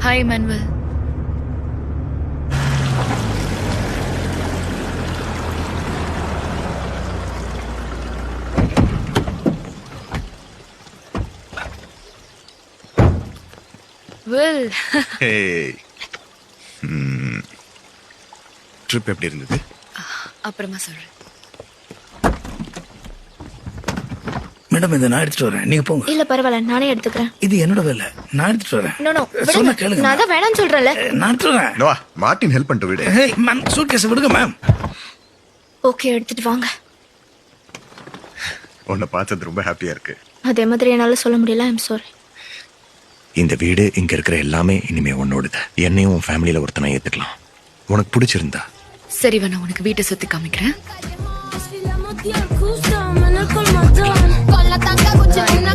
Hi மன்வல். Will. Trip எப்படி இருந்தது? அப்புறமா சொல்றேன். மேடம் இதை நான் எடுத்துட்டு வரேன், நீங்க போங்க. இல்ல பரவாயில்ல, நானே எடுத்துக்கிறேன். இது என்னோட வேலை, நான் எடுத்துட்டு வரேன். சொன்ன கேளுங்க. நான் தான் வேணாம்னு சொல்றேன்ல. நான் எடுத்துட்டு வரேன். நோவா, மார்ட்டின் ஹெல்ப் பண்ணிட்டு விடு. ஹேய் மேம், சூட்கேஸ் விடுங்க மேம். ஓகே, எடுத்துட்டு வாங்க. உன்னை பார்த்தது ரொம்ப ஹாப்பியா இருக்கு. அதே மாதிரி என்னால சொல்ல முடியல. I'm sorry. இந்த வீடு, இங்க இருக்கிற எல்லாமே இனிமே உன்னோடது. என்னையும் உன் ஃபேமிலியில ஒருத்தனை ஏத்துக்கலாம். உனக்கு பிடிச்சிருந்தா சரி, நான் உனக்கு வீட்டை சுத்தி காமிக்கிறேன். Con la tanga Gucci, una